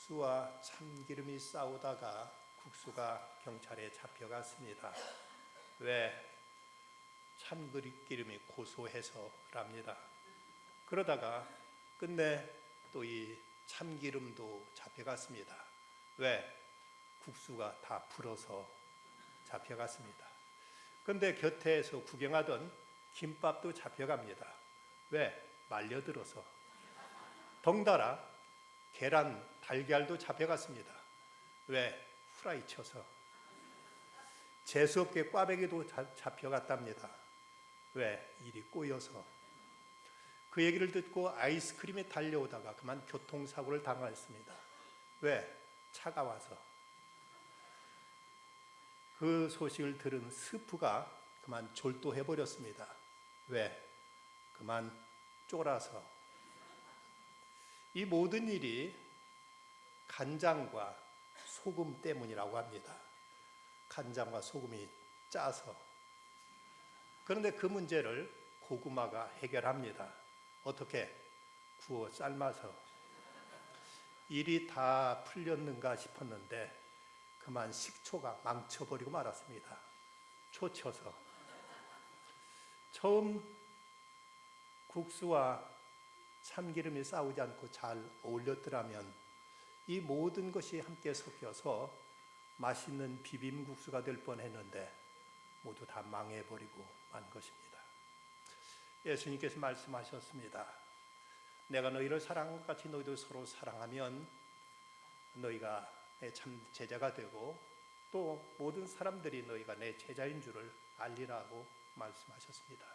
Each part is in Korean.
국수와 참기름이 싸우다가 국수가 경찰에 잡혀갔습니다. 왜? 참기름이 고소해서랍니다. 그러다가 끝내 또 이 참기름도 잡혀갔습니다. 왜? 국수가 다 불어서 잡혀갔습니다. 그런데 곁에서 구경하던 김밥도 잡혀갑니다. 왜? 말려들어서. 덩달아 계란, 달걀도 잡혀갔습니다. 왜? 후라이 쳐서. 재수없게 꽈배기도 잡혀갔답니다. 왜? 일이 꼬여서. 그 얘기를 듣고 아이스크림에 달려오다가 그만 교통사고를 당했습니다. 왜? 차가워서. 그 소식을 들은 스프가 그만 졸도해버렸습니다. 왜? 그만 쫄아서. 이 모든 일이 간장과 소금 때문이라고 합니다. 간장과 소금이 짜서. 그런데 그 문제를 고구마가 해결합니다. 어떻게? 구워 삶아서. 일이 다 풀렸는가 싶었는데 그만 식초가 망쳐버리고 말았습니다. 초쳐서. 처음 국수와 참기름이 싸우지 않고 잘 어울렸더라면 이 모든 것이 함께 섞여서 맛있는 비빔국수가 될 뻔했는데 모두 다 망해버리고 만 것입니다. 예수님께서 말씀하셨습니다. 내가 너희를 사랑한 것 같이 너희도 서로 사랑하면 너희가 내 참 제자가 되고 또 모든 사람들이 너희가 내 제자인 줄을 알리라고 말씀하셨습니다.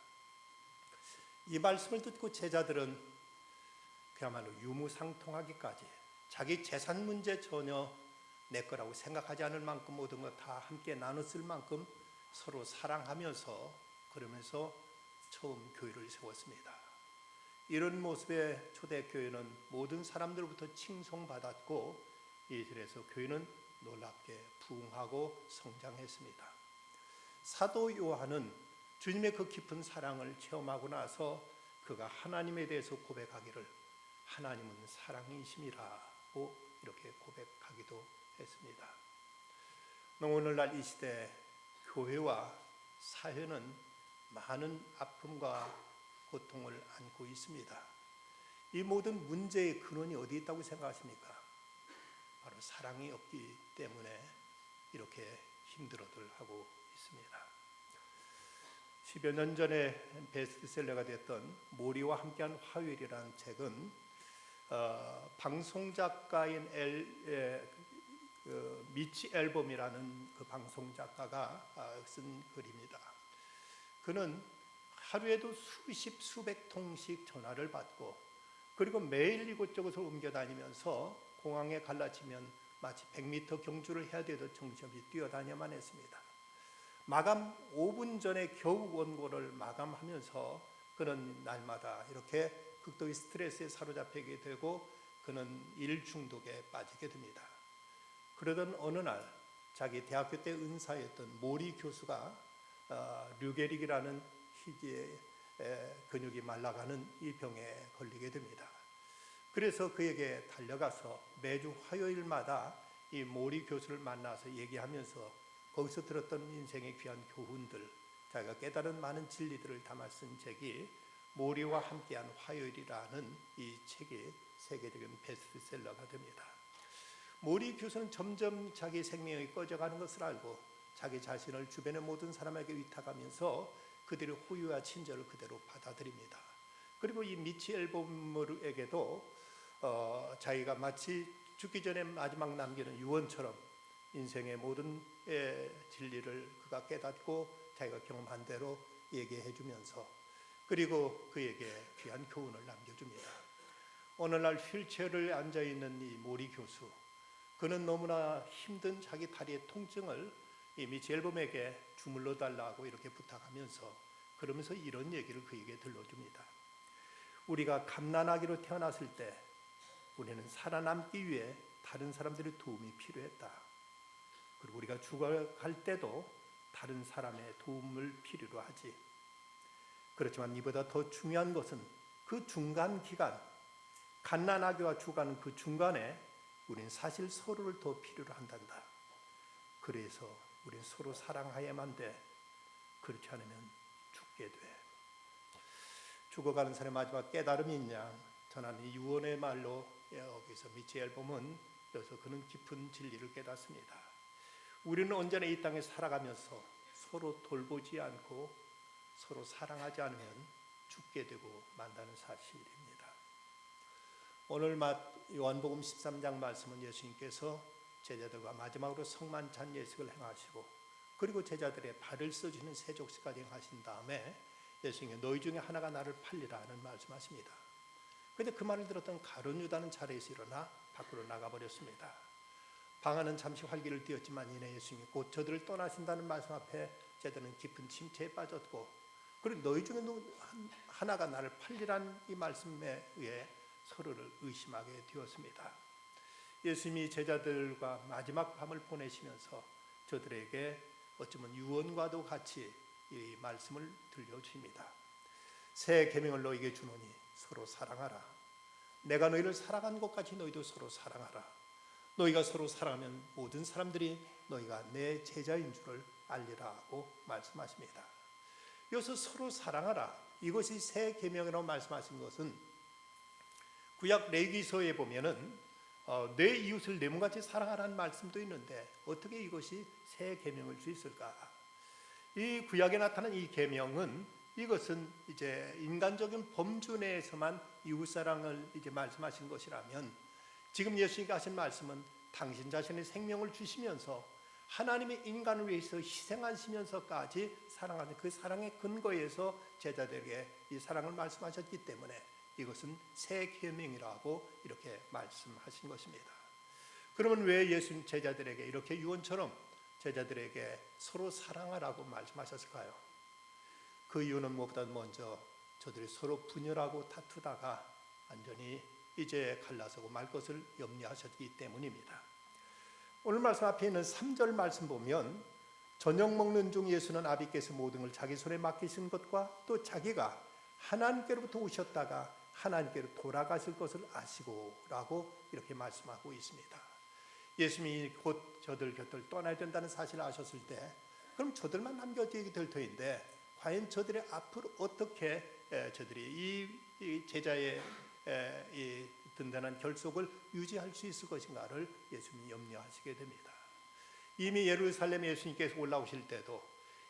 이 말씀을 듣고 제자들은 그야말로 유무상통하기까지 자기 재산 문제 전혀 내 거라고 생각하지 않을 만큼 모든 것 다 함께 나눴을 만큼 서로 사랑하면서 그러면서 처음 교회를 세웠습니다. 이런 모습의 초대교회는 모든 사람들로부터 칭송받았고 이들에서 교회는 놀랍게 부흥하고 성장했습니다. 사도 요한은 주님의 그 깊은 사랑을 체험하고 나서 그가 하나님에 대해서 고백하기를 하나님은 사랑이심이라고 이렇게 고백하기도 했습니다. 오늘날 이 시대 교회와 사회는 많은 아픔과 고통을 안고 있습니다. 이 모든 문제의 근원이 어디 있다고 생각하십니까? 바로 사랑이 없기 때문에 이렇게 힘들어들 하고 있습니다. 10여 년 전에 베스트셀러가 됐던 모리와 함께한 화요일이라는 책은 방송작가인 미치 앨범이라는 그 방송작가가 쓴 글입니다. 그는 하루에도 수십 수백 통씩 전화를 받고 그리고 매일 이곳저곳을 옮겨다니면서 공항에 갈라치면 마치 100m 경주를 해야 되듯 정신없이 뛰어다녀만 했습니다. 마감 5분 전에 겨우 원고를 마감하면서 그는 날마다 이렇게 극도의 스트레스에 사로잡히게 되고 그는 일 중독에 빠지게 됩니다. 그러던 어느 날 자기 대학교 때 은사였던 모리 교수가 류게릭이라는 희귀의 근육이 말라가는 이 병에 걸리게 됩니다. 그래서 그에게 달려가서 매주 화요일마다 이 모리 교수를 만나서 얘기하면서 거기서 들었던 인생의 귀한 교훈들, 자기가 깨달은 많은 진리들을 담아 쓴 책이 모리와 함께한 화요일이라는 이 책이 세계적인 베스트셀러가 됩니다. 모리 교수는 점점 자기 생명이 꺼져가는 것을 알고 자기 자신을 주변의 모든 사람에게 위탁하면서 그들의 호의와 친절을 그대로 받아들입니다. 그리고 이 미치 앨범에게도 자기가 마치 죽기 전에 마지막 남기는 유언처럼 인생의 모든 진리를 그가 깨닫고 자기가 경험한 대로 얘기해 주면서 그리고 그에게 귀한 교훈을 남겨줍니다. 오늘날 휠체어를 앉아있는 이 모리 교수, 그는 너무나 힘든 자기 다리의 통증을 이 미치 앨범에게 주물러 달라고 이렇게 부탁하면서 그러면서 이런 얘기를 그에게 들려줍니다. 우리가 갓난아기로 태어났을 때 우리는 살아남기 위해 다른 사람들의 도움이 필요했다. 그리고 우리가 죽어갈 때도 다른 사람의 도움을 필요로 하지. 그렇지만 이보다 더 중요한 것은 그 중간 기간, 갓난아기와 죽어가는 그 중간에 우린 사실 서로를 더 필요로 한단다. 그래서 우린 서로 사랑해야만 돼. 그렇지 않으면 죽게 돼. 죽어가는 사람의 마지막 깨달음이 있냐? 저는 이 유언의 말로 여기서 미치엘 보면 여기서 그는 깊은 진리를 깨닫습니다. 우리는 언제나 이 땅에 살아가면서 서로 돌보지 않고 서로 사랑하지 않으면 죽게 되고 만다는 사실입니다. 오늘 요한복음 13장 말씀은 예수님께서 제자들과 마지막으로 성만찬 예식을 행하시고 그리고 제자들의 발을 써주는 세족식까지 행하신 다음에 예수님이 너희 중에 하나가 나를 팔리라는 말씀하십니다. 그런데 그 말을 들었던 가룟 유다는 자리에서 일어나 밖으로 나가버렸습니다. 방안은 잠시 활기를 띄었지만 이내 예수님이 곧 저들을 떠나신다는 말씀 앞에 제자들은 깊은 침체에 빠졌고 그리고 너희 중에 하나가 나를 팔리라는 이 말씀에 의해 서로를 의심하게 되었습니다. 예수님이 제자들과 마지막 밤을 보내시면서 저들에게 어쩌면 유언과도 같이 이 말씀을 들려주십니다. 새 계명을 너희에게 주노니 서로 사랑하라. 내가 너희를 사랑한 것 같이 너희도 서로 사랑하라. 너희가 서로 사랑하면 모든 사람들이 너희가 내 제자인 줄을 알리라고 말씀하십니다. 여기서 서로 사랑하라. 이것이 새 계명이라고 말씀하신 것은 구약 레위기서에 보면은 내 이웃을 내 몸같이 사랑하라는 말씀도 있는데 어떻게 이것이 새 계명일 수 있을까? 이 구약에 나타난 이 계명은 이것은 이제 인간적인 범주 내에서만 이웃 사랑을 이제 말씀하신 것이라면 지금 예수님이 하신 말씀은 당신 자신의 생명을 주시면서 하나님의 인간을 위해서 희생하시면서까지 사랑하는 그 사랑의 근거에서 제자들에게 이 사랑을 말씀하셨기 때문에 이것은 새 계명이라고 이렇게 말씀하신 것입니다. 그러면 왜 예수님 제자들에게 이렇게 유언처럼 제자들에게 서로 사랑하라고 말씀하셨을까요? 그 이유는 무엇보다 먼저 저들이 서로 분열하고 다투다가 완전히 이제 갈라서고 말 것을 염려하셨기 때문입니다. 오늘 말씀 앞에 있는 3절 말씀 보면 저녁 먹는 중 예수는 아비께서 모든 걸 자기 손에 맡기신 것과 또 자기가 하나님께로부터 오셨다가 하나님께로 돌아가실 것을 아시고 라고 이렇게 말씀하고 있습니다. 예수님이 곧 저들 곁을 떠나야 된다는 사실을 아셨을 때 그럼 저들만 남겨지게 될 터인데 과연 저들의 앞으로 어떻게 저들이 이 제자의 이 든든한 결속을 유지할 수 있을 것인가를 예수님이 염려하시게 됩니다. 이미 예루살렘에 예수님께서 올라오실 때도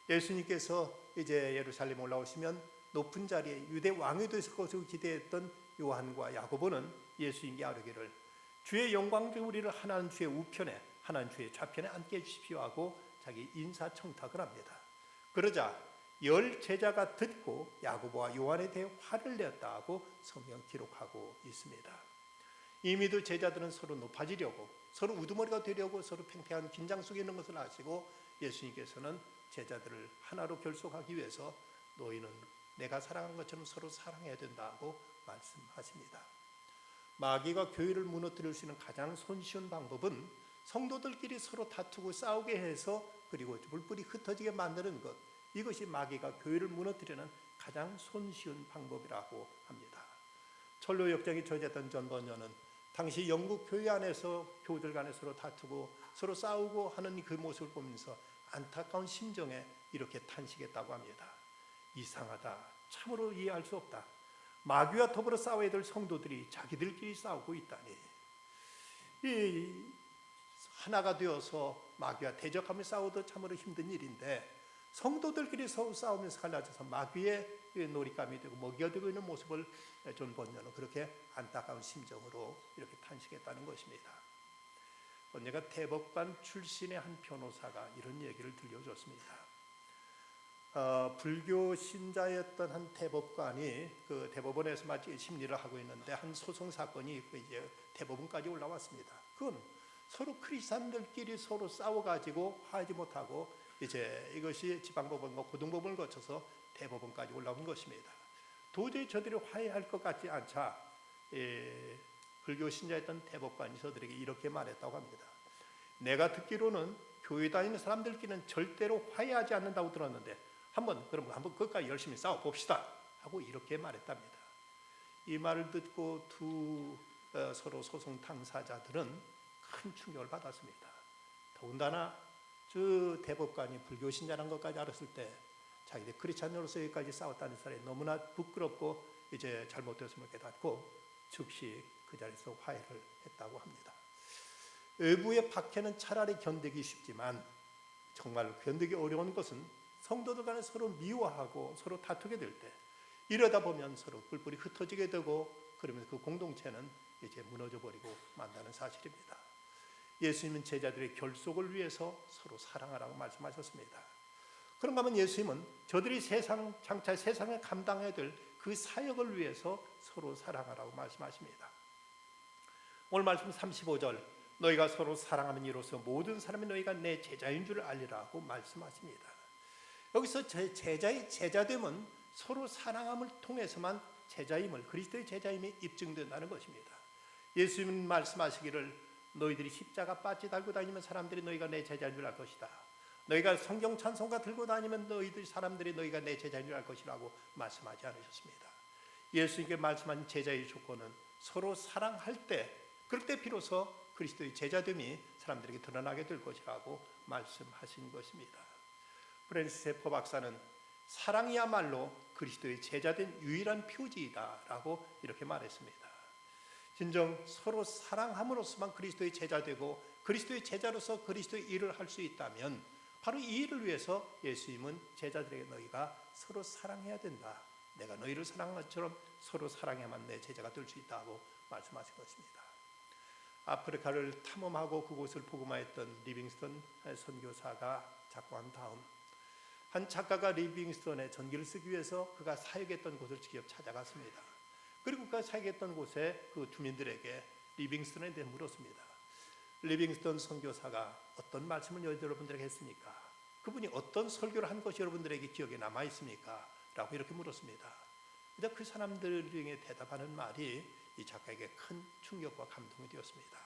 예수님께서 이제 예루살렘 올라오시면 높은 자리에 유대 왕이 되실 것을 기대했던 요한과 야고보는 예수님께 아뢰기를 주의 영광 중 우리를 하나는 주의 우편에 하나는 주의 좌편에 앉게 해주십시오 하고 자기 인사청탁을 합니다. 그러자 10 제자가 듣고 야고보와 요한에 대해 화를 내었다고 성경 기록하고 있습니다. 이미도 제자들은 서로 높아지려고 서로 우두머리가 되려고 서로 팽팽한 긴장 속에 있는 것을 아시고 예수님께서는 제자들을 하나로 결속하기 위해서 너희는 내가 사랑한 것처럼 서로 사랑해야 된다고 말씀하십니다. 마귀가 교회를 무너뜨릴 수 있는 가장 손쉬운 방법은 성도들끼리 서로 다투고 싸우게 해서 그리고 물불이 흩어지게 만드는 것, 이것이 마귀가 교회를 무너뜨리는 가장 손쉬운 방법이라고 합니다. 철로 역정이 저지했던 존 버녀는 당시 영국 교회 안에서 교우들 간에 서로 다투고 서로 싸우고 하는 그 모습을 보면서 안타까운 심정에 이렇게 탄식했다고 합니다. 이상하다. 참으로 이해할 수 없다. 마귀와 더불어 싸워야 될 성도들이 자기들끼리 싸우고 있다니. 이 하나가 되어서 마귀와 대적하며 싸워도 참으로 힘든 일인데 성도들끼리 서로 싸우면서 갈라져서 마귀의 놀잇감이 되고 먹이가 되고 있는 모습을 존 번녀는 그렇게 안타까운 심정으로 이렇게 탄식했다는 것입니다. 언젠가 대법관 출신의 한 변호사가 이런 얘기를 들려줬습니다. 불교 신자였던 한 대법관이 그 대법원에서 마치 심리를 하고 있는데 한 소송 사건이 이제 대법원까지 올라왔습니다. 그건 서로 크리스찬들끼리 서로 싸워가지고 화하지 못하고 이제 이것이 지방법원과 고등법원을 거쳐서 대법원까지 올라온 것입니다. 도저히 저들이 화해할 것 같지 않자 불교 신자였던 대법관이 저들에게 이렇게 말했다고 합니다. 내가 듣기로는 교회 다니는 사람들끼리는 절대로 화해하지 않는다고 들었는데 한번 그것까지 열심히 싸워 봅시다 하고 이렇게 말했답니다. 이 말을 듣고 두 서로 소송 당사자들은 큰 충격을 받았습니다. 더군다나 저 대법관이 불교 신자라는 것까지 알았을 때 자기들 크리스찬으로서 여기까지 싸웠다는 사람이 너무나 부끄럽고 이제 잘못되었음을 깨닫고 즉시 그 자리에서 화해를 했다고 합니다. 외부의 박해는 차라리 견디기 쉽지만 정말 견디기 어려운 것은 성도들 간에 서로 미워하고 서로 다투게 될 때, 이러다 보면 서로 뿔뿔이 흩어지게 되고 그러면서 그 공동체는 이제 무너져 버리고 만다는 사실입니다. 예수님은 제자들의 결속을 위해서 서로 사랑하라고 말씀하셨습니다. 그런가 하면 예수님은 저들이 장차 세상에 감당해야 될 그 사역을 위해서 서로 사랑하라고 말씀하십니다. 오늘 말씀 35절, 너희가 서로 사랑하는 이로써 모든 사람이 너희가 내 제자인 줄 알리라고 말씀하십니다. 여기서 제자의 제자됨은 서로 사랑함을 통해서만 제자임을, 그리스도의 제자임이 입증된다는 것입니다. 예수님은 말씀하시기를 너희들이 십자가 빠지 달고 다니면 사람들이 너희가 내 제자인 줄 알 것이다. 너희가 성경 찬송가 들고 다니면 사람들이 너희가 내 제자인 줄 알 것이라고 말씀하지 않으셨습니다. 예수님께 말씀한 제자의 조건은 서로 사랑할 때, 그럴 때 비로소 그리스도의 제자됨이 사람들에게 드러나게 될 것이라고 말씀하신 것입니다. 프랜시스 세퍼 박사는 사랑이야말로 그리스도의 제자된 유일한 표지이다라고 이렇게 말했습니다. 진정 서로 사랑함으로써만 그리스도의 제자되고 그리스도의 제자로서 그리스도의 일을 할 수 있다면 바로 이 일을 위해서 예수님은 제자들에게 너희가 서로 사랑해야 된다. 내가 너희를 사랑한 것처럼 서로 사랑해야만 내 제자가 될 수 있다고 말씀하신 것입니다. 아프리카를 탐험하고 그곳을 복음화했던 리빙스턴 선교사가 작고한 다음 한 작가가 리빙스턴의 전기를 쓰기 위해서 그가 사역했던 곳을 직접 찾아갔습니다. 그리고 그가 사역했던 곳에 그 주민들에게 리빙스턴에 대해 물었습니다. 리빙스턴 선교사가 어떤 말씀을 여러분들에게 했습니까? 그분이 어떤 설교를 한 것이 여러분들에게 기억에 남아 있습니까? 라고 이렇게 물었습니다. 근데 그 사람들에게 대답하는 말이 이 작가에게 큰 충격과 감동이 되었습니다.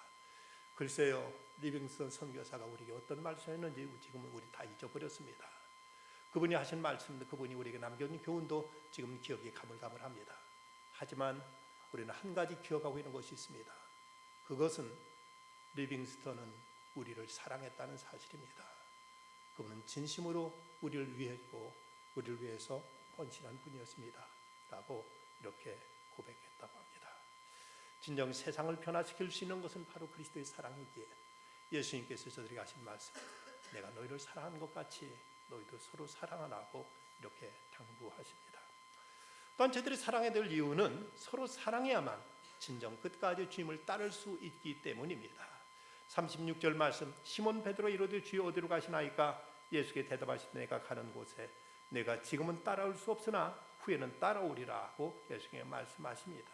글쎄요, 리빙스턴 선교사가 우리에게 어떤 말씀을 했는지 지금은 우리 다 잊어버렸습니다. 그분이 하신 말씀도, 그분이 우리에게 남겨준 교훈도 지금 기억이 가물가물합니다. 하지만 우리는 한 가지 기억하고 있는 것이 있습니다. 그것은 리빙스턴은 우리를 사랑했다는 사실입니다. 그분은 진심으로 우리를 위했고 우리를 위해서 헌신한 분이었습니다. 라고 이렇게 고백했다고 합니다. 진정 세상을 변화시킬 수 있는 것은 바로 그리스도의 사랑이기에 예수님께서 저들에게 하신 말씀, 내가 너희를 사랑한 것 같이 너희도 서로 사랑하라고 이렇게 당부하십니다. 또한 저들이 사랑해야 될 이유는 서로 사랑해야만 진정 끝까지 주님을 따를 수 있기 때문입니다. 36절 말씀, 시몬 베드로 이르되 주여 어디로 가시나이까? 예수께 대답하시되 내가 가는 곳에 내가 지금은 따라올 수 없으나 후에는 따라오리라고 예수께 말씀하십니다.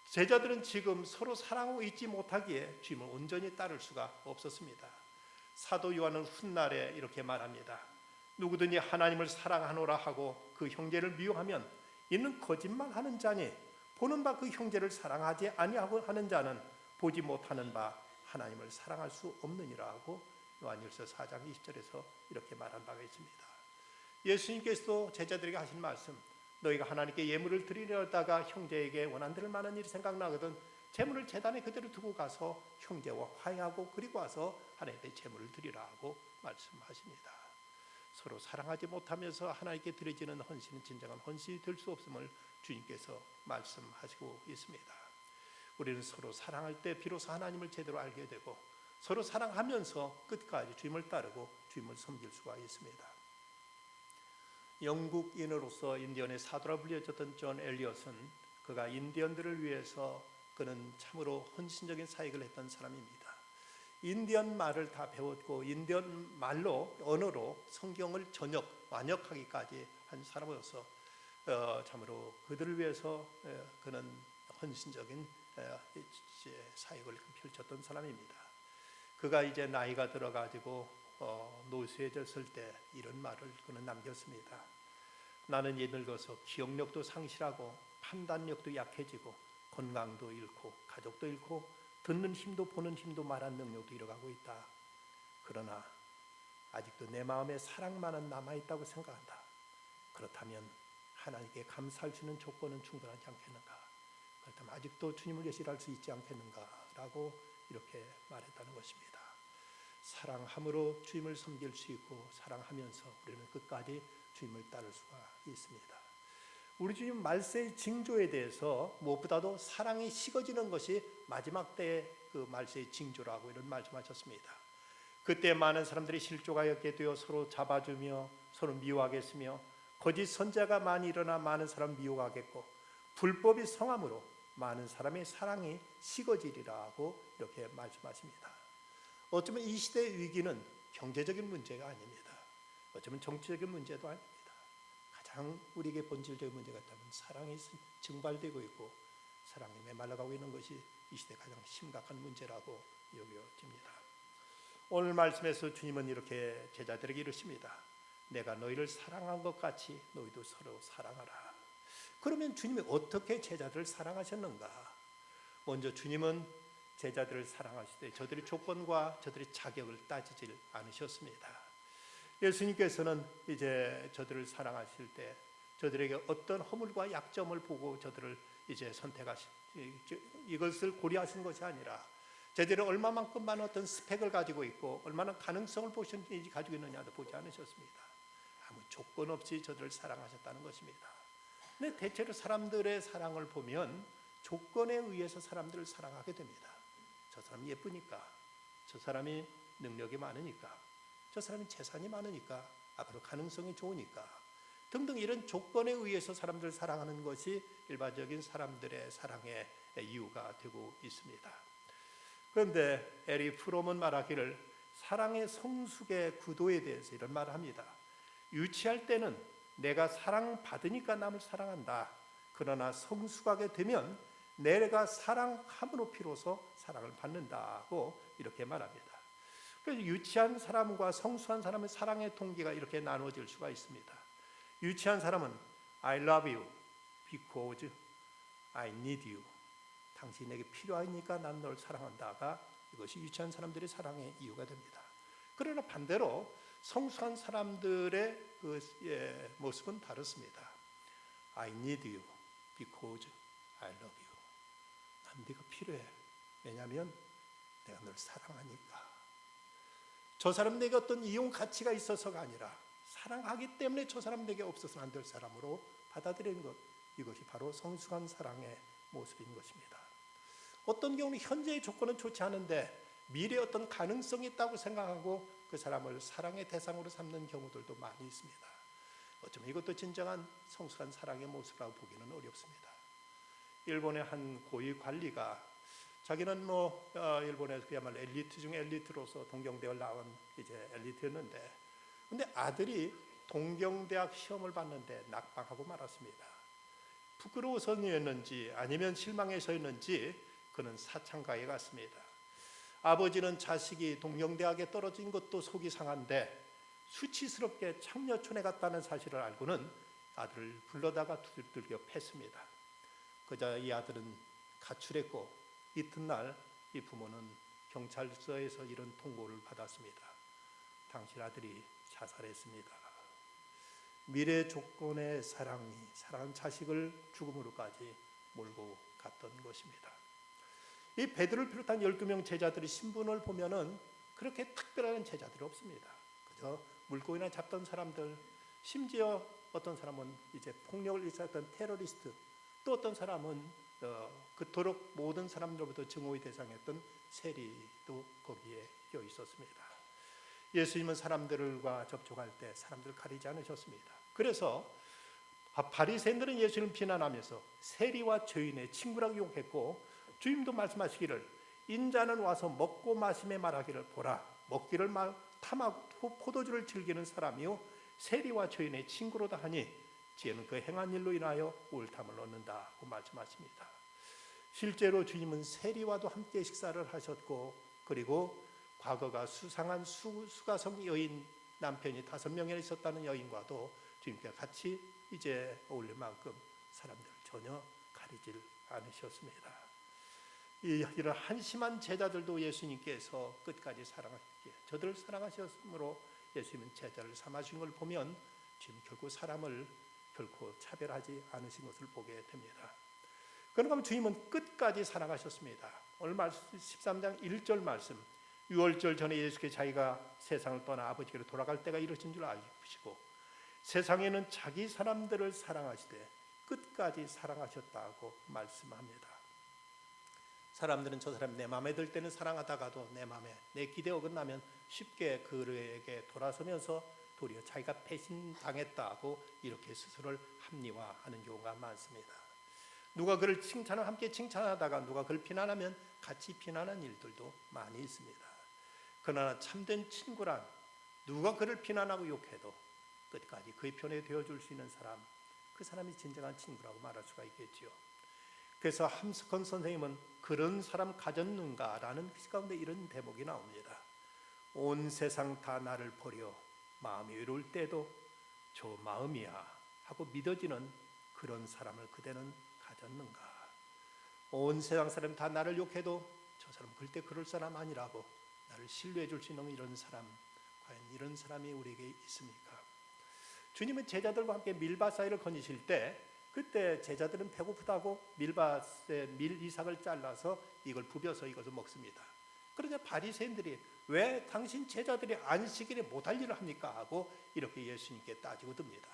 제자들은 지금 서로 사랑하고 있지 못하기에 주님을 온전히 따를 수가 없었습니다. 사도 요한은 훗날에 이렇게 말합니다. 누구든지 하나님을 사랑하노라 하고 그 형제를 미워하면 이는 거짓말하는 자니 보는 바 그 형제를 사랑하지 아니하고 하는 자는 보지 못하는 바 하나님을 사랑할 수 없느니라고 요한일서 4장 20절에서 이렇게 말한 바가 있습니다. 예수님께서도 제자들에게 하신 말씀, 너희가 하나님께 예물을 드리려다가 형제에게 원한될 만한 일이 생각나거든 제물을 제단에 그대로 두고 가서 형제와 화해하고 그리고 와서 하나님께 제물을 드리라고 말씀하십니다. 서로 사랑하지 못하면서 하나님께 드려지는 헌신은 진정한 헌신이 될 수 없음을 주님께서 말씀하시고 있습니다. 우리는 서로 사랑할 때 비로소 하나님을 제대로 알게 되고 서로 사랑하면서 끝까지 주님을 따르고 주님을 섬길 수가 있습니다. 영국인으로서 인디언의 사도라 불려졌던 존 엘리엇은 그가 인디언들을 위해서 그는 참으로 헌신적인 사역을 했던 사람입니다. 인디언 말을 다 배웠고 인디언 말로 언어로 성경을 완역하기까지 한 사람으로서 참으로 그들을 위해서 그는 헌신적인 사역을 펼쳤던 사람입니다. 그가 이제 나이가 들어가지고 노쇠해졌을 때 이런 말을 그는 남겼습니다. 나는 이제 늙어서 기억력도 상실하고 판단력도 약해지고 건강도 잃고 가족도 잃고 듣는 힘도 보는 힘도 말하는 능력도 잃어가고 있다. 그러나 아직도 내 마음에 사랑만은 남아있다고 생각한다. 그렇다면 하나님께 감사할 수 있는 조건은 충분하지 않겠는가? 그렇다면 아직도 주님을 예시할 수 있지 않겠는가? 라고 이렇게 말했다는 것입니다. 사랑함으로 주님을 섬길 수 있고 사랑하면서 우리는 끝까지 주님을 따를 수가 있습니다. 우리 주님 말세의 징조에 대해서 무엇보다도 사랑이 식어지는 것이 마지막 때의 그 말세의 징조라고 이런 말씀하셨습니다. 그때 많은 사람들이 실족하였게 되어 서로 잡아주며 서로 미워하겠으며 거짓 선자가 많이 일어나 많은 사람 미워하겠고 불법이 성함으로 많은 사람의 사랑이 식어지리라고 이렇게 말씀하십니다. 어쩌면 이 시대의 위기는 경제적인 문제가 아닙니다. 어쩌면 정치적인 문제도 아닙니다. 가장 우리에게 본질적인 문제가 있다면 사랑이 증발되고 있고 사랑이 메말라가고 있는 것이 이 시대 가장 심각한 문제라고 여겨집니다. 오늘 말씀에서 주님은 이렇게 제자들에게 이르십니다. 내가 너희를 사랑한 것 같이 너희도 서로 사랑하라. 그러면 주님이 어떻게 제자들을 사랑하셨는가? 먼저 주님은 제자들을 사랑하실 때 저들의 조건과 저들의 자격을 따지질 않으셨습니다. 예수님께서는 이제 저들을 사랑하실 때 저들에게 어떤 허물과 약점을 보고 저들을 이제 선택하신 이것을 고려하신 것이 아니라 저들이 얼마만큼만 어떤 스펙을 가지고 있고 얼마나 가능성을 보셨는지 가지고 있느냐도 보지 않으셨습니다. 아무 조건 없이 저들을 사랑하셨다는 것입니다. 근데 대체로 사람들의 사랑을 보면 조건에 의해서 사람들을 사랑하게 됩니다. 저 사람이 예쁘니까, 저 사람이 능력이 많으니까, 저 사람이 재산이 많으니까, 앞으로 가능성이 좋으니까 등등 이런 조건에 의해서 사람들을 사랑하는 것이 일반적인 사람들의 사랑의 이유가 되고 있습니다. 그런데 에리 프롬은 말하기를 사랑의 성숙의 구도에 대해서 이런 말을 합니다. 유치할 때는 내가 사랑받으니까 남을 사랑한다. 그러나 성숙하게 되면 내가 사랑함으로 비로소 사랑을 받는다고 이렇게 말합니다. 그래서 유치한 사람과 성숙한 사람의 사랑의 동기가 이렇게 나누어질 수가 있습니다. 유치한 사람은 I love you because I need you. 당신이 내게 필요하니까 난 널 사랑한다가 이것이 유치한 사람들의 사랑의 이유가 됩니다. 그러나 반대로 성숙한 사람들의 그 모습은 다릅니다. I need you because I love you. 난 네가 필요해. 왜냐하면 내가 널 사랑하니까. 저 사람 내게 어떤 이용 가치가 있어서가 아니라 사랑하기 때문에 저 사람 내게 없어서는 안 될 사람으로 받아들이는 것, 이것이 바로 성숙한 사랑의 모습인 것입니다. 어떤 경우는 현재의 조건은 좋지 않은데 미래에 어떤 가능성이 있다고 생각하고 그 사람을 사랑의 대상으로 삼는 경우들도 많이 있습니다. 어쩌면 이것도 진정한 성숙한 사랑의 모습이라고 보기는 어렵습니다. 일본의 한 고위 관리가 자기는 일본에서 그야말로 엘리트 중 엘리트로서 동경대학을 나온 이제 엘리트였는데, 근데 아들이 동경대학 시험을 봤는데 낙방하고 말았습니다. 부끄러워서였는지 아니면 실망해서였는지 그는 사창가에 갔습니다. 아버지는 자식이 동경대학에 떨어진 것도 속이 상한데 수치스럽게 창녀촌에 갔다는 사실을 알고는 아들을 불러다가 두들겨 팼습니다. 그자 이 아들은 가출했고 이튿날 이 부모는 경찰서에서 이런 통보를 받았습니다. 당신 아들이 자살했습니다. 미래 조건의 사랑한 자식을 죽음으로까지 몰고 갔던 것입니다. 이 베드로를 비롯한 12명 제자들의 신분을 보면은 그렇게 특별한 제자들이 없습니다. 그저 물고기나 잡던 사람들, 심지어 어떤 사람은 이제 폭력을 일으켰던 테러리스트, 또 어떤 사람은 그토록 모든 사람들로부터 증오의 대상이었던 세리도 거기에 껴 있었습니다. 예수님은 사람들과 접촉할 때 사람들을 가리지 않으셨습니다. 그래서 바리새인들은 예수님을 비난하면서 세리와 죄인의 친구라고 욕했고, 주님도 말씀하시기를 인자는 와서 먹고 마심에 말하기를 보라, 먹기를 탐하고 포도주를 즐기는 사람이요 세리와 죄인의 친구로다 하니 지혜는 그 행한 일로 인하여 옳담을 얻는다고 말씀하십니다. 실제로 주님은 세리와도 함께 식사를 하셨고, 그리고 과거가 수상한 수가성 여인 남편이 5명이나 있었다는 여인과도 주님께 같이 이제 어울릴 만큼 사람들을 전혀 가리질 않으셨습니다. 이런 한심한 제자들도 예수님께서 끝까지 사랑하셨기에 저들을 사랑하셨으므로 예수님은 제자를 삼으신 걸 보면 지금 결코 사람을 결코 차별하지 않으신 것을 보게 됩니다. 그러면 주님은 끝까지 사랑하셨습니다. 오늘 말씀 13장 1절 말씀, 유월절 전에 예수께서 자기가 세상을 떠나 아버지께로 돌아갈 때가 이르신 줄 아시고 세상에는 자기 사람들을 사랑하시되 끝까지 사랑하셨다고 말씀합니다. 사람들은 저 사람 내 마음에 들 때는 사랑하다가도 내 마음에 내 기대에 어긋나면 쉽게 그에게 돌아서면서 도리어 자기가 배신당했다고 이렇게 스스로를 합리화하는 경우가 많습니다. 누가 그를 칭찬하면 함께 칭찬하다가 누가 그를 비난하면 같이 비난하는 일들도 많이 있습니다. 그러나 참된 친구란 누가 그를 비난하고 욕해도 끝까지 그의 편에 되어줄 수 있는 사람, 그 사람이 진정한 친구라고 말할 수가 있겠지요. 그래서 함석헌 선생님은 그런 사람 가졌는가라는 그 가운데 이런 대목이 나옵니다. 온 세상 다 나를 버려 마음이 외로울 때도 저 마음이야 하고 믿어지는 그런 사람을 그대는 가졌는가. 온 세상 사람 다 나를 욕해도 저 사람 절대 그럴 사람 아니라고 나를 신뢰해 줄 수 있는 이런 사람, 과연 이런 사람이 우리에게 있습니까? 주님은 제자들과 함께 밀밭 사이를 거니실 때 그때 제자들은 배고프다고 밀밭에 밀 이삭을 잘라서 이걸 부벼서 이것을 먹습니다. 그러자 바리새인들이 왜 당신 제자들이 안식일에 못할 일을 합니까? 하고 이렇게 예수님께 따지고 듭니다.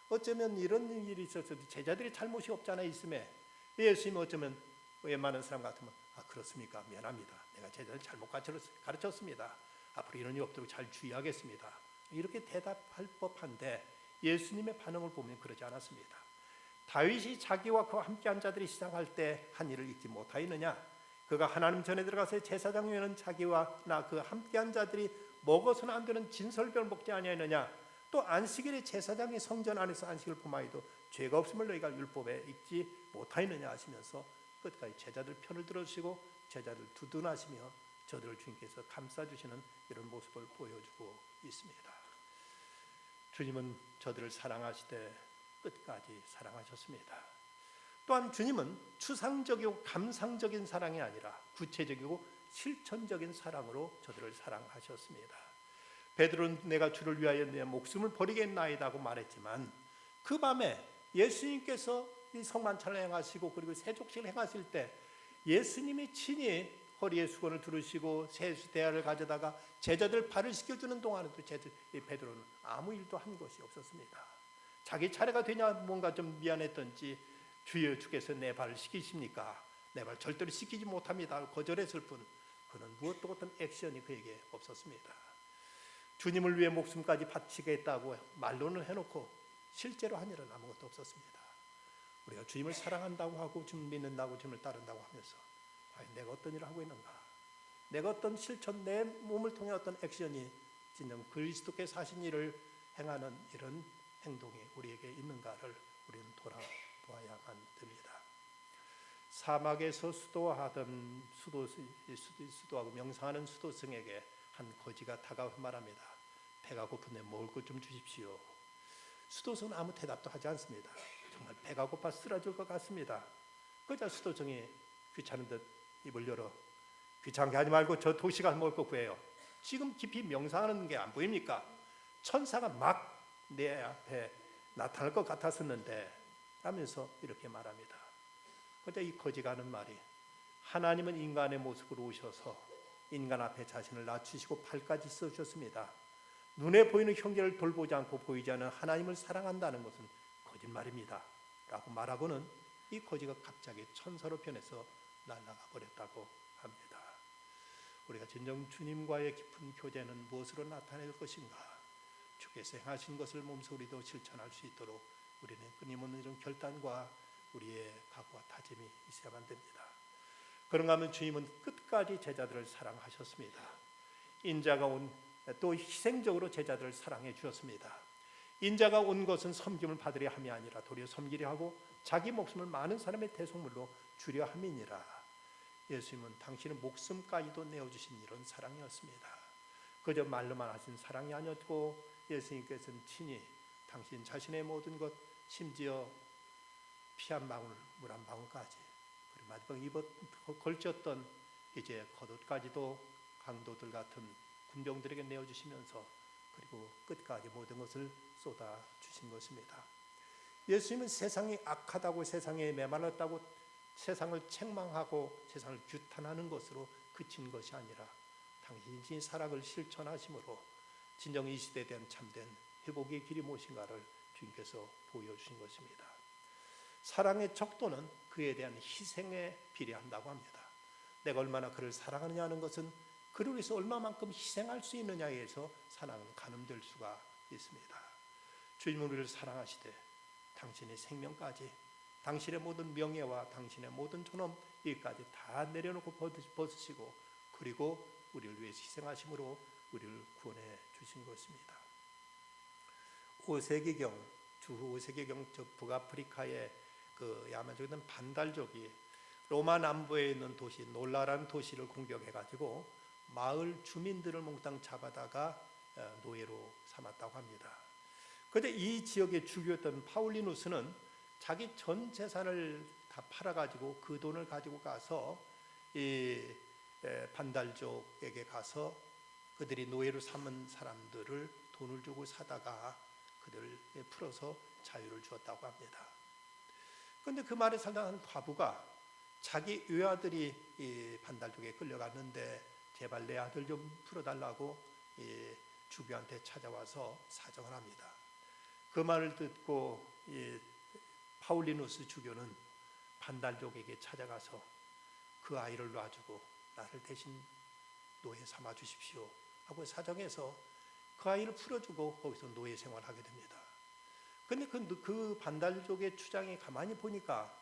어쩌면 이런 일이 있어서 제자들이 잘못이 없잖아 있음에 예수님은 어쩌면 웬만한 사람 같으면 그렇습니까? 미안합니다. 내가 제자들 잘못 가르쳤습니다. 앞으로 이런 일 없도록 잘 주의하겠습니다. 이렇게 대답할 법한데 예수님의 반응을 보면 그러지 않았습니다. 다윗이 자기와 그와 함께한 자들이 시장할 때 한 일을 잊지 못하였느냐? 그가 하나님 전에 들어가서 제사장 위에는 자기와 나 그 함께한 자들이 먹어서는 안 되는 진설병을 먹지 아니하였느냐? 또 안식일에 제사장이 성전 안에서 안식을 범하여도 죄가 없음을 너희가 율법에 읽지 못하였느냐 하시면서 끝까지 제자들 편을 들어주시고 제자들 두둔하시며 저들을 주님께서 감싸주시는 이런 모습을 보여주고 있습니다. 주님은 저들을 사랑하시되 끝까지 사랑하셨습니다. 또한 주님은 추상적이고 감상적인 사랑이 아니라 구체적이고 실천적인 사랑으로 저들을 사랑하셨습니다. 베드로는 내가 주를 위하여 내 목숨을 버리겠나이다고 말했지만 그 밤에 예수님께서 이 성만찬을 행하시고 그리고 세족식을 행하실 때 예수님이 친히 허리에 수건을 두르시고 세수대야를 가져다가 제자들 발을 씻겨주는 동안에도 베드로는 아무 일도 한 것이 없었습니다. 자기 차례가 되냐 뭔가 좀 미안했던지 주여 주께서 내 발을 씻기십니까? 내 발 절대로 씻기지 못합니다. 거절했을 뿐 그는 무엇도 어떤 액션이 그에게 없었습니다. 주님을 위해 목숨까지 바치겠다고 말로는 해놓고 실제로 한 일은 아무것도 없었습니다. 우리가 주님을 사랑한다고 하고 주님을 믿는다고 주님을 따른다고 하면서 과연 내가 어떤 일을 하고 있는가? 내가 어떤 실천, 내 몸을 통해 어떤 액션이 진정 그리스도께서 하신 일을 행하는 이런 행동이 우리에게 있는가를 우리는 돌아보아야만 됩니다. 사막에서 수도하던 수도하고 명상하는 수도승에게 한 거지가 다가와서 말합니다. 배가 고픈데 먹을 것 좀 주십시오. 수도승은 아무 대답도 하지 않습니다. 정말 배가 고파 쓰러질 것 같습니다. 그러자 수도승이 귀찮은 듯 입을 열어 귀찮게 하지 말고 저 도시 가서 먹을 거 구해요. 지금 깊이 명상하는 게 안 보입니까? 천사가 막 내 앞에 나타날 것 같았었는데 하면서 이렇게 말합니다. 그러자 이 거지가 하는 말이 하나님은 인간의 모습으로 오셔서 인간 앞에 자신을 낮추시고 발까지 써주셨습니다. 눈에 보이는 형제를 돌보지 않고 보이지 않는 하나님을 사랑한다는 것은 거짓말입니다. 라고 말하고는 이 거지가 갑자기 천사로 변해서 날아가 버렸다고 합니다. 우리가 진정 주님과의 깊은 교제는 무엇으로 나타낼 것인가? 주께서 행하신 것을 몸소 우리도 실천할 수 있도록 우리는 끊임없는 이런 결단과 우리의 각오와 다짐이 있어야만 됩니다. 그런가 하면 주님은 끝까지 제자들을 사랑하셨습니다. 인자가 또 희생적으로 제자들을 사랑해 주셨습니다. 인자가 온 것은 섬김을 받으려 함이 아니라 도리어 섬기려 하고 자기 목숨을 많은 사람의 대속물로 주려 함이니라. 예수님은 당신의 목숨까지도 내어주신 이런 사랑이었습니다. 그저 말로만 하신 사랑이 아니었고 예수님께서는 친히 당신 자신의 모든 것, 심지어 피 한 방울, 물 한 방울까지, 그리고 마지막 입어 걸쳤던 이제 겉옷까지도 강도들 같은 군병들에게 내어주시면서 그리고 끝까지 모든 것을 쏟아 주신 것입니다. 예수님은 세상이 악하다고, 세상에 메말랐다고 세상을 책망하고 세상을 규탄하는 것으로 그친 것이 아니라 당신이 사랑을 실천하심으로 진정 이 시대에 대한 참된 회복의 길이 무엇인가를 주님께서 보여주신 것입니다. 사랑의 척도는 그에 대한 희생에 비례한다고 합니다. 내가 얼마나 그를 사랑하느냐 하는 것은 그를 위해서 얼마만큼 희생할 수 있느냐에 의해서 사랑은 가늠될 수가 있습니다. 주님은 우리를 사랑하시되 당신의 생명까지, 당신의 모든 명예와 당신의 모든 존엄 이까지 다 내려놓고 벗으시고 그리고 우리를 위해서 희생하심으로 우리를 구원해 주신 것입니다. 5세기경, 주후 5세기경 북아프리카의 그 야만족에 있는 반달족이 로마 남부에 있는 도시 놀라라는 도시를 공격해가지고 마을 주민들을 몽땅 잡아다가 노예로 삼았다고 합니다. 그런데 이 지역의 주교였던 파울리누스는 자기 전 재산을 다 팔아가지고 그 돈을 가지고 가서 이 반달족에게 가서 그들이 노예로 삼은 사람들을 돈을 주고 사다가 그들을 풀어서 자유를 주었다고 합니다. 그런데 그 말에 살던 한 과부가 자기 외아들이 이 반달족에 끌려갔는데 제발 내 아들 좀 풀어달라고 이 주교한테 찾아와서 사정을 합니다. 그 말을 듣고 이 파울리누스 주교는 반달족에게 찾아가서 그 아이를 놔주고 나를 대신 노예 삼아 주십시오 하고 사정해서 그 아이를 풀어주고 거기서 노예 생활하게 됩니다. 그런데 그 반달족의 주장이 가만히 보니까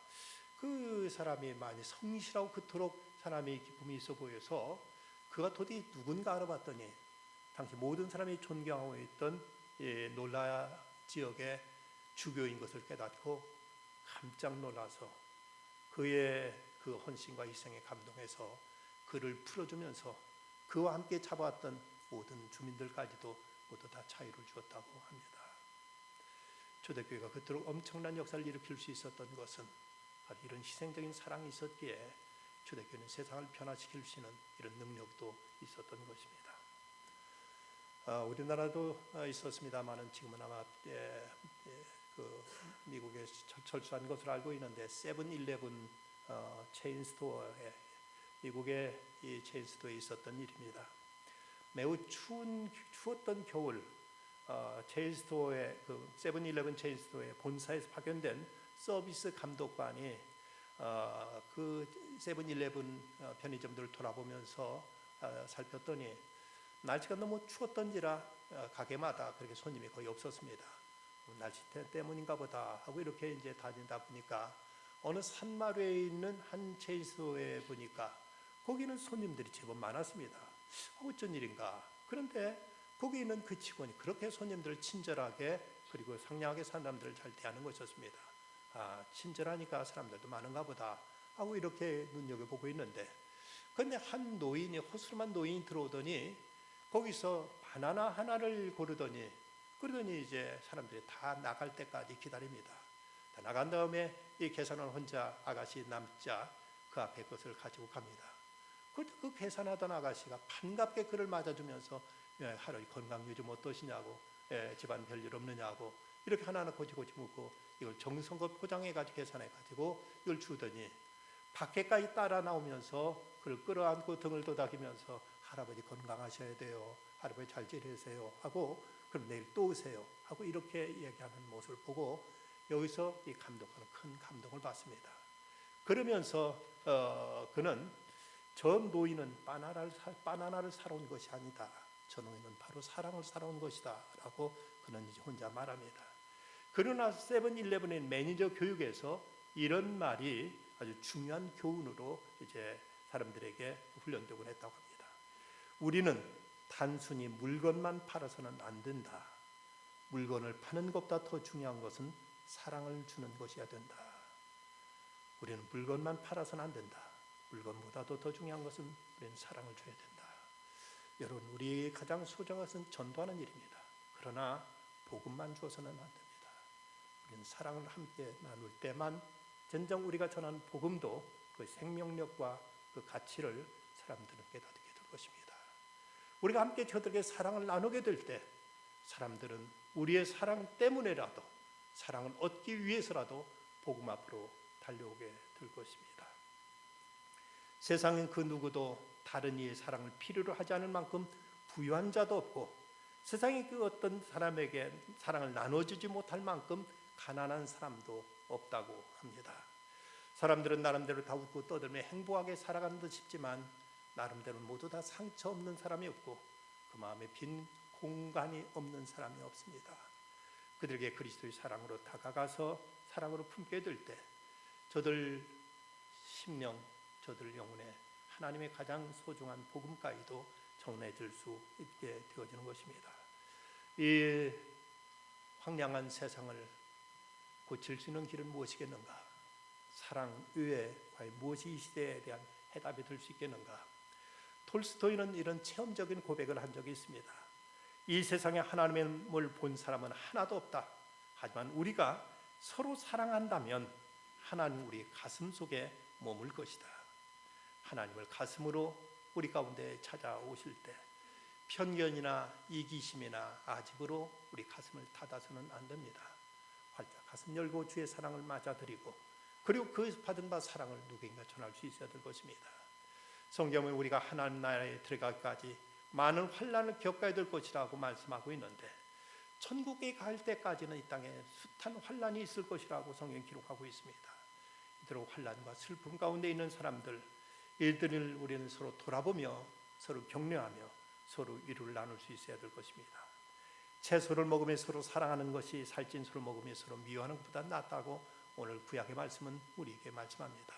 그 사람이 많이 성실하고 그토록 사람의 기쁨이 있어 보여서 그가 도대체 누군가 알아봤더니 당시 모든 사람이 존경하고 있던 놀라 지역의 주교인 것을 깨닫고 깜짝 놀라서 그의 그 헌신과 희생에 감동해서 그를 풀어주면서 그와 함께 잡아왔던 모든 주민들까지도 모두 다 자유를 주었다고 합니다. 초대교회가 그토록 엄청난 역사를 일으킬 수 있었던 것은 바로 이런 희생적인 사랑이 있었기에 초대교회는 세상을 변화시킬 수 있는 이런 능력도 있었던 것입니다. 우리나라도 있었습니다만은 지금은 아마 그 미국에 철수한 것으로 알고 있는데 세븐일레븐 체인 스토어에 미국의 이 체인 스토어에 있었던 일입니다. 매우 추웠던 겨울 체인 스토어의 그 세븐일레븐 체인 스토어의 본사에서 파견된 서비스 감독관이 그 세븐일레븐 편의점들을 돌아보면서 살폈더니 날씨가 너무 추웠던지라 가게마다 그렇게 손님이 거의 없었습니다. 날씨 때문인가 보다 하고 이렇게 이제 다니다 보니까 어느 산마루에 있는 한 체인스토어에 보니까 거기는 손님들이 제법 많았습니다. 어쩐 일인가? 그런데 거기 있는 그 직원이 그렇게 손님들을 친절하게 그리고 상냥하게 사람들을 잘 대하는 것이었습니다. 친절하니까 사람들도 많은가 보다 하고 이렇게 눈여겨보고 있는데 그런데 한 노인이 허술한 노인이 들어오더니 거기서 바나나 하나를 고르더니 그러더니 이제 사람들이 다 나갈 때까지 기다립니다. 다 나간 다음에 이 계산을 혼자 아가씨 남자 그 앞에 것을 가지고 갑니다. 그 계산하던 아가씨가 반갑게 그를 맞아주면서 하루 건강 요즘 어떠시냐고 집안 별일 없느냐고 이렇게 하나하나 고지고지 묻고 이걸 정성껏 포장해가지고 계산해가지고 이걸 주더니 밖에까지 따라 나오면서 그를 끌어안고 등을 도닥이면서 할아버지 건강하셔야 돼요. 할아버지 잘 지내세요 하고 그럼 내일 또 오세요 하고 이렇게 얘기하는 모습을 보고 여기서 이 감독은 큰 감동을 받습니다. 그러면서 그는 저 노인은 바나나를 사러 온 것이 아니다. 저 노인은 바로 사랑을 사러 온 것이다 라고 그는 이제 혼자 말합니다. 그러나 세븐일레븐의 매니저 교육에서 이런 말이 아주 중요한 교훈으로 이제 사람들에게 훈련되곤 했다고 합니다. 우리는 단순히 물건만 팔아서는 안 된다. 물건을 파는 것보다 더 중요한 것은 사랑을 주는 것이어야 된다. 우리는 물건만 팔아서는 안 된다. 물건보다도 더 중요한 것은 우리는 사랑을 줘야 된다. 여러분, 우리의 가장 소중한 것은 전도하는 일입니다. 그러나 복음만 주어서는 안 됩니다. 우리는 사랑을 함께 나눌 때만 진정 우리가 전하는 복음도 그 생명력과 그 가치를 사람들은 깨닫게 될 것입니다. 우리가 함께 저들에게 사랑을 나누게 될 때 사람들은 우리의 사랑 때문에라도 사랑을 얻기 위해서라도 복음 앞으로 달려오게 될 것입니다. 세상엔 그 누구도 다른 이의 사랑을 필요로 하지 않을 만큼 부유한 자도 없고, 세상에 그 어떤 사람에게 사랑을 나눠주지 못할 만큼 가난한 사람도 없다고 합니다. 사람들은 나름대로 다 웃고 떠들며 행복하게 살아가는 듯 싶지만, 나름대로 모두 다 상처 없는 사람이 없고 그 마음에 빈 공간이 없는 사람이 없습니다. 그들에게 그리스도의 사랑으로 다가가서 사랑으로 품게 될 때, 저들 심령, 저들 영혼에 하나님의 가장 소중한 복음까지도 전해질 수 있게 되어지는 것입니다. 이 황량한 세상을 고칠 수 있는 길은 무엇이겠는가? 사랑 외에 과연 무엇이 이 시대에 대한 해답이 될 수 있겠는가? 톨스토이는 이런 체험적인 고백을 한 적이 있습니다. 이 세상에 하나님을 본 사람은 하나도 없다. 하지만 우리가 서로 사랑한다면 하나님 우리 가슴 속에 머물 것이다. 하나님을 가슴으로 우리 가운데 찾아오실 때 편견이나 이기심이나 아집으로 우리 가슴을 닫아서는 안 됩니다. 활짝 가슴 열고 주의 사랑을 맞아들이고, 그리고 그 받은 바 사랑을 누구인가 전할 수 있어야 될 것입니다. 성경은 우리가 하나님 나라에 들어가기까지 많은 환난을 겪어야 될 것이라고 말씀하고 있는데, 천국에 갈 때까지는 이 땅에 숱한 환난이 있을 것이라고 성경이 기록하고 있습니다. 이대로 환난과 슬픔 가운데 있는 사람들, 이들을 우리는 서로 돌아보며 서로 격려하며 서로 위로를 나눌 수 있어야 될 것입니다. 채소를 먹으며 서로 사랑하는 것이 살찐소를 먹으며 서로 미워하는 것보다 낫다고 오늘 구약의 말씀은 우리에게 말씀합니다.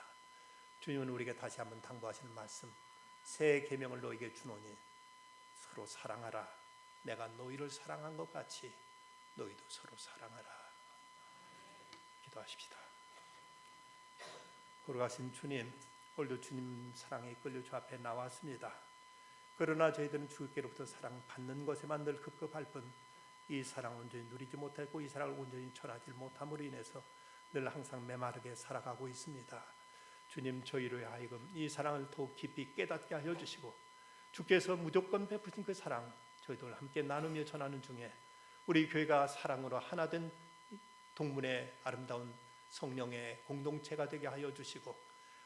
주님은 우리에게 다시 한번 당부하시는 말씀, 새 계명을 너에게 주노니 서로 사랑하라. 내가 너희를 사랑한 것 같이 너희도 서로 사랑하라. 기도하십시다. 걸어가신 주님, 오늘도 주님 사랑에 이끌려 주 앞에 나왔습니다. 그러나 저희들은 주께로부터 사랑받는 것에만 늘 급급할 뿐 이 사랑을 온전히 누리지 못했고 이 사랑을 온전히 전하지 못함으로 인해서 늘 항상 메마르게 살아가고 있습니다. 주님, 저희로 하여금 이 사랑을 더욱 깊이 깨닫게 하여 주시고, 주께서 무조건 베푸신 그 사랑 저희들 함께 나누며 전하는 중에 우리 교회가 사랑으로 하나된 동문의 아름다운 성령의 공동체가 되게 하여 주시고,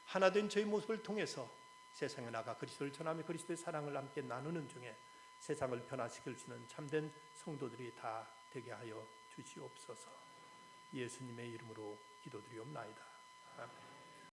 하나된 저희 모습을 통해서 세상에 나가 그리스도를 전하며 그리스도의 사랑을 함께 나누는 중에 세상을 변화시킬 수 있는 참된 성도들이 다 되게 하여 주시옵소서. 예수님의 이름으로 기도드리옵나이다. 아멘.